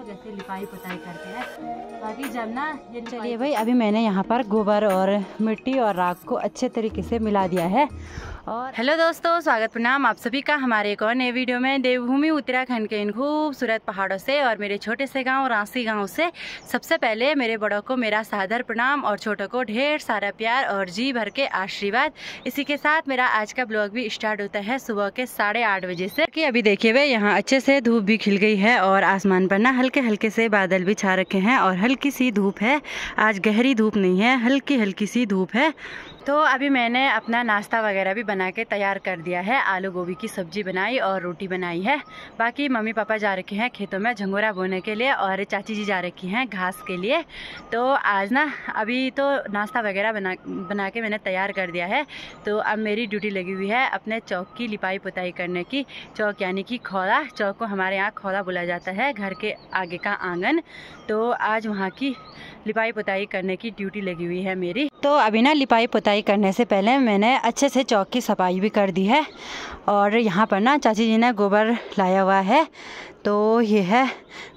लोग ऐसे लिपाई पुताई करते हैं। बाकी जब ना ये चलिए भाई, अभी मैंने यहाँ पर गोबर और मिट्टी और राख को अच्छे तरीके से मिला दिया है। और हेलो दोस्तों, स्वागत प्रणाम आप सभी का हमारे एक और नए वीडियो में। देवभूमि उत्तराखंड के इन खूबसूरत पहाड़ों से और मेरे छोटे से गांव रांसी गांव से सबसे पहले मेरे बड़ों को मेरा सादर प्रणाम और छोटों को ढेर सारा प्यार और जी भर के आशीर्वाद। इसी के साथ मेरा आज का ब्लॉग भी स्टार्ट होता है सुबह के 8:30 बजे से कि अभी देखिए वे यहाँ अच्छे से धूप भी खिल गई है और आसमान पर ना हल्के हल्के से बादल भी छा रखे हैं और हल्की सी धूप है। आज गहरी धूप नहीं है, हल्की हल्की सी धूप है। तो अभी मैंने अपना नाश्ता वगैरह भी बना के तैयार कर दिया है। आलू गोभी की सब्जी बनाई और रोटी बनाई है। बाकी मम्मी पापा जा रखे हैं खेतों में झंगोरा बोने के लिए और चाची जी जा रखी हैं घास के लिए। तो आज ना अभी तो नाश्ता वगैरह बना के मैंने तैयार कर दिया है। तो अब मेरी ड्यूटी लगी हुई है अपने चौक की लिपाई पुताई करने की। चौक यानी कि खौला, चौक को हमारे यहाँ खौला बोला जाता है, घर के आगे का आंगन। तो आज वहाँ की लिपाई पुताई करने की ड्यूटी लगी हुई है मेरी। तो अभी ना लिपाई पुताई करने से पहले मैंने अच्छे से चौक की सफाई भी कर दी है। और यहाँ पर ना चाची जी ने गोबर लाया हुआ है, तो ये है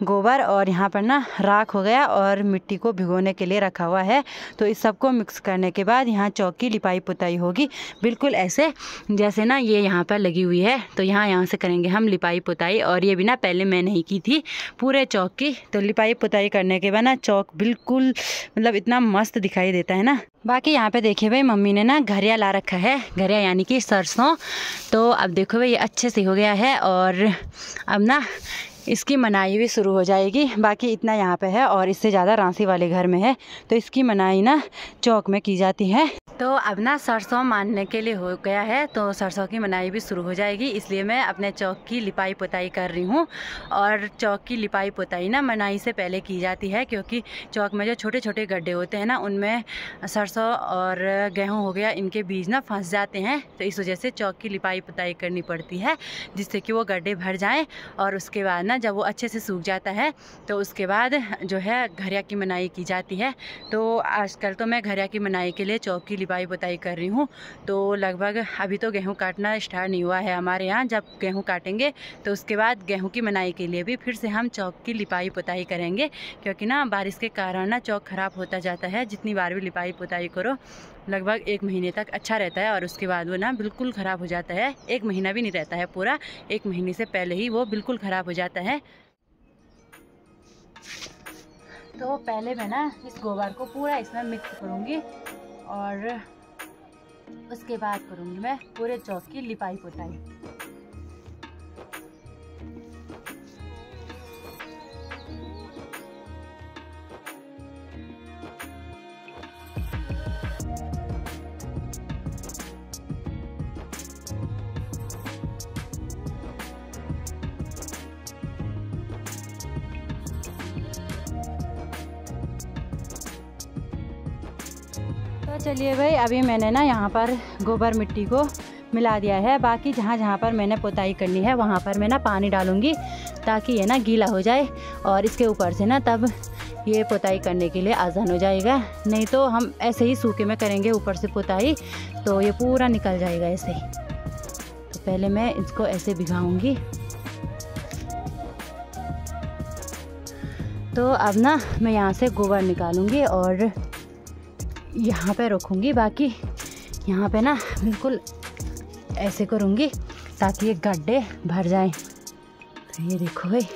गोबर और यहाँ पर ना राख हो गया और मिट्टी को भिगोने के लिए रखा हुआ है। तो इस सब को मिक्स करने के बाद यहाँ चौक की लिपाई पुताई होगी, बिल्कुल ऐसे जैसे ना ये यहाँ पर लगी हुई है। तो यहाँ से करेंगे हम लिपाई पुताई। और ये भी ना पहले मैं नहीं की थी पूरे चौक की। तो लिपाई पुताई करने के बाद ना चौक बिल्कुल मतलब इतना मस्त दिखाई देता है ना। बाकी यहाँ पे देखिए भाई, मम्मी ने ना घरिया ला रखा है, घरिया यानी कि सरसों। तो अब देखो भाई ये अच्छे से हो गया है और अब ना इसकी मनाई भी शुरू हो जाएगी। बाकी इतना यहाँ पे है और इससे ज़्यादा रांसी वाले घर में है। तो इसकी मनाई ना चौक में की जाती है। तो अब ना सरसों मानने के लिए हो गया है, तो सरसों की मनाई भी शुरू हो जाएगी। इसलिए मैं अपने चौक की लिपाई पुताई कर रही हूँ। और चौक की लिपाई पुताई ना मनाई से पहले की जाती है, क्योंकि चौक में जो छोटे छोटे गड्ढे होते हैं ना, उनमें सरसों और गेहूँ हो गया, इनके बीज ना फंस जाते हैं। तो इस वजह से चौक की लिपाई पुताई करनी पड़ती है, जिससे कि वो गड्ढे भर जाएँ। और उसके बाद ना जब वो अच्छे से सूख जाता है तो उसके बाद जो है घरिया की मनाई की जाती है। तो आजकल तो मैं घरिया की मनाई के लिए चौक की लिपाई पुताई कर रही हूँ। तो लगभग अभी तो गेहूँ काटना स्टार्ट नहीं हुआ है हमारे यहाँ। जब गेहूँ काटेंगे तो उसके बाद गेहूँ की मनाई के लिए भी फिर से हम चौक की लिपाई पुताई करेंगे, क्योंकि ना बारिश के कारण ना चौक ख़राब होता जाता है। जितनी बार भी लिपाई पुताई करो लगभग 1 महीने तक अच्छा रहता है और उसके बाद वो ना बिल्कुल ख़राब हो जाता है। 1 महीना भी नहीं रहता है पूरा, 1 महीने से पहले ही वो बिल्कुल ख़राब हो जाता है। तो पहले मैं ना इस गोबर को पूरा इसमें मिक्स करूँगी और उसके बाद करूँगी मैं पूरे चौक की लिपाई पुताई। तो चलिए भाई, अभी मैंने ना यहाँ पर गोबर मिट्टी को मिला दिया है। बाकी जहाँ जहाँ पर मैंने पुताई करनी है वहाँ पर मैं ना पानी डालूँगी, ताकि ये ना गीला हो जाए और इसके ऊपर से ना तब ये पुताई करने के लिए आसान हो जाएगा। नहीं तो हम ऐसे ही सूखे में करेंगे ऊपर से पुताई, तो ये पूरा निकल जाएगा ऐसे ही। तो पहले मैं इसको ऐसे भिगाऊँगी। तो अब ना मैं यहाँ से गोबर निकालूँगी और यहाँ पे रखूँगी। बाकी यहाँ पे ना बिल्कुल ऐसे करूँगी ताकि ये गड्ढे भर जाएं। तो ये देखो भाई,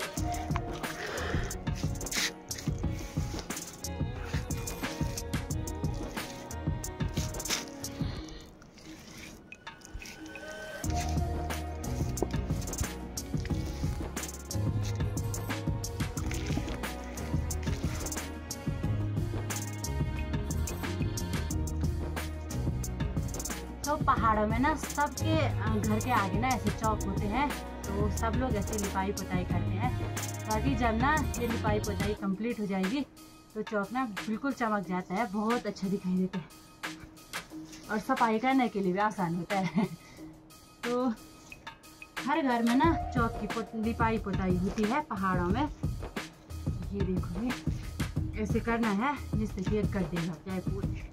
तो पहाड़ों में ना सबके घर के आगे ना ऐसे चौक होते हैं, तो सब लोग ऐसे लिपाई पुताई करते हैं। बाकी जब ना ये लिपाई पुताई कंप्लीट हो जाएगी तो चौक ना बिल्कुल चमक जाता है, बहुत अच्छा दिखाई देता है और सफाई करने के लिए भी आसान होता है। तो हर घर में ना चौक की लिपाई पुताई होती है पहाड़ों में। ये देखो, ये ऐसे करना है जिससे कि एक गड्ढे भर जाए पूरे।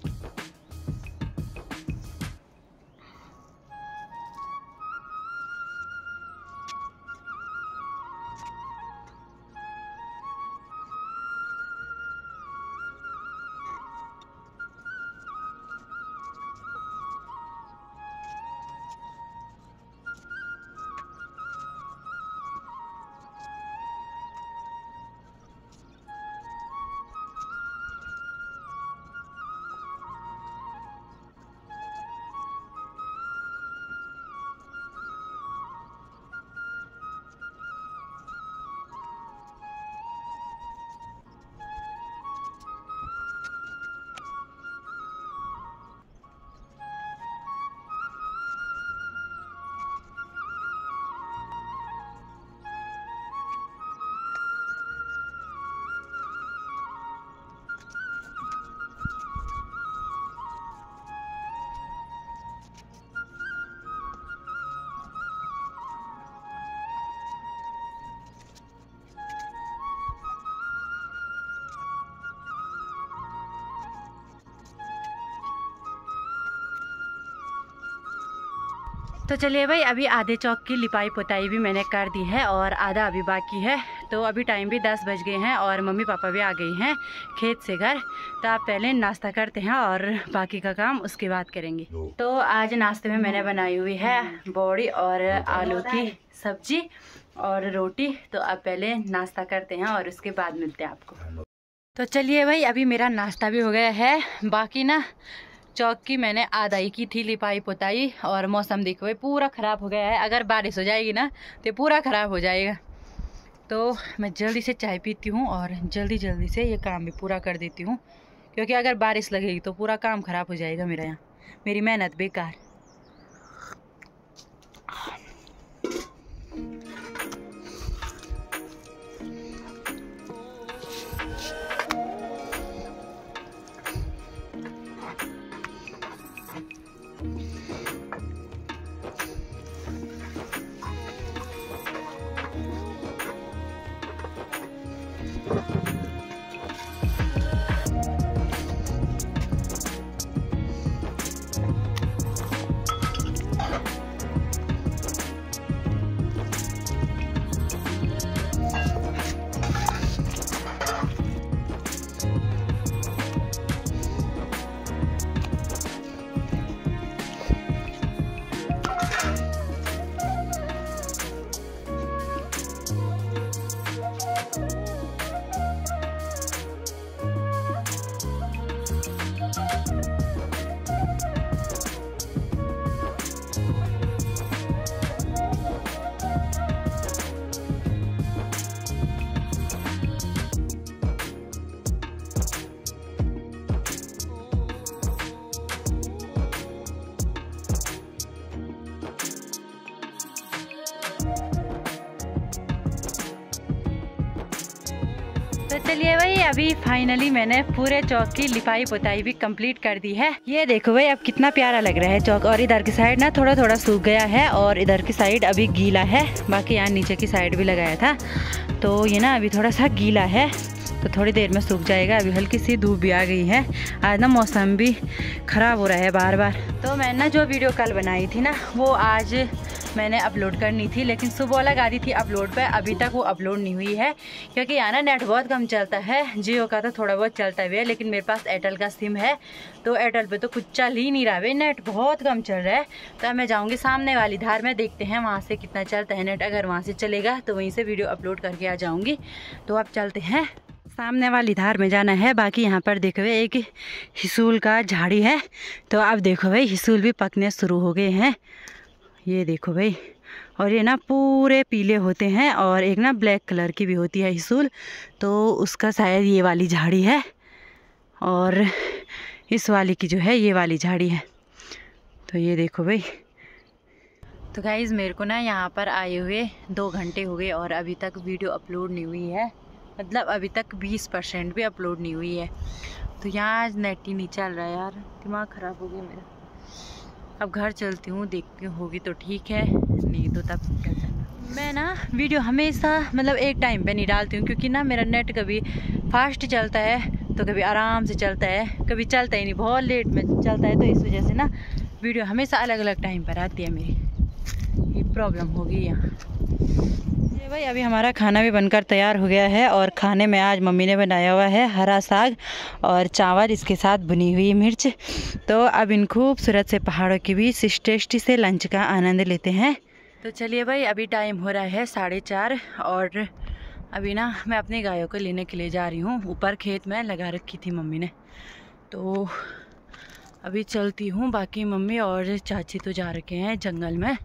तो चलिए भाई, अभी आधे चौक की लिपाई पुताई भी मैंने कर दी है और आधा अभी बाकी है। तो अभी टाइम भी 10 बज गए हैं और मम्मी पापा भी आ गई हैं खेत से घर। तो आप पहले नाश्ता करते हैं और बाकी का काम उसके बाद करेंगे। तो आज नाश्ते में मैंने बनाई हुई है बड़ी और आलू की सब्जी और रोटी। तो आप पहले नाश्ता करते हैं और उसके बाद मिलते हैं आपको। तो चलिए भाई, अभी मेरा नाश्ता भी हो गया है। बाकी ना चौक की मैंने आधाई की थी लिपाई पुताई और मौसम देखो भाई पूरा ख़राब हो गया है। अगर बारिश हो जाएगी ना तो पूरा ख़राब हो जाएगा। तो मैं जल्दी से चाय पीती हूँ और जल्दी से ये काम भी पूरा कर देती हूँ, क्योंकि अगर बारिश लगेगी तो पूरा काम ख़राब हो जाएगा मेरा, यहाँ मेरी मेहनत बेकार। तो चलिए भाई, अभी फाइनली मैंने पूरे चौक की लिपाई पुताई भी कंप्लीट कर दी है। ये देखो भाई, अब कितना प्यारा लग रहा है चौक। और इधर की साइड ना थोड़ा थोड़ा सूख गया है और इधर की साइड अभी गीला है। बाकी यहाँ नीचे की साइड भी लगाया था, तो ये ना अभी थोड़ा सा गीला है, तो थोड़ी देर में सूख जाएगा। अभी हल्की सी धूप भी आ गई है। आज ना मौसम भी ख़राब हो रहा है बार बार। तो मैंने ना जो वीडियो कल बनाई थी ना वो आज मैंने अपलोड करनी थी, लेकिन सुबह लगा दी थी अपलोड पे। अभी तक वो अपलोड नहीं हुई है, क्योंकि यहाँ ना नेट बहुत कम चलता है। जियो का तो थोड़ा बहुत चलता भी है, लेकिन मेरे पास एयरटेल का सिम है, तो एयरटेल पे तो कुछ चल ही नहीं रहा है, नेट बहुत कम चल रहा है। तो मैं जाऊँगी सामने वाली धार में, देखते हैं वहाँ से कितना चलता है नेट। अगर वहाँ से चलेगा तो वहीं से वीडियो अपलोड करके आ जाऊँगी। तो अब चलते हैं, सामने वाली धार में जाना है। बाकी यहाँ पर देखो भाई एक हिसूल का झाड़ी है, तो अब देखो भाई हिसूल भी पकने शुरू हो गए हैं। ये देखो भाई, और ये ना पूरे पीले होते हैं और एक ना ब्लैक कलर की भी होती है हिसूल। तो उसका शायद ये वाली झाड़ी है और इस वाली की जो है ये वाली झाड़ी है। तो ये देखो भाई। तो गाइज़, मेरे को ना यहाँ पर आए हुए 2 घंटे हो गए और अभी तक वीडियो अपलोड नहीं हुई है। मतलब अभी तक 20% भी अपलोड नहीं हुई है। तो यहाँ आज नेट ही नहीं चल रहा है यार, दिमाग ख़राब हो गया मेरा। अब घर चलती हूँ, देखती हूँ होगी तो ठीक है, नहीं तो तब क्या करना। मैं ना वीडियो हमेशा मतलब एक टाइम पे नहीं डालती हूँ, क्योंकि ना मेरा नेट कभी फास्ट चलता है तो कभी आराम से चलता है, कभी चलता ही नहीं, बहुत लेट में चलता है। तो इस वजह से ना वीडियो हमेशा अलग अलग टाइम पर आती है मेरी, ये प्रॉब्लम होगी यहाँ। भाई अभी हमारा खाना भी बनकर तैयार हो गया है और खाने में आज मम्मी ने बनाया हुआ है हरा साग और चावल, इसके साथ भुनी हुई मिर्च। तो अब इन खूबसूरत से पहाड़ों के बीच इस टेस्टी से लंच का आनंद लेते हैं। तो चलिए भाई, अभी टाइम हो रहा है 4:30 और अभी ना मैं अपनी गायों को लेने के लिए जा रही हूँ। ऊपर खेत में लगा रखी थी मम्मी ने, तो अभी चलती हूँ। बाकी मम्मी और चाची तो जा रखे हैं जंगल में,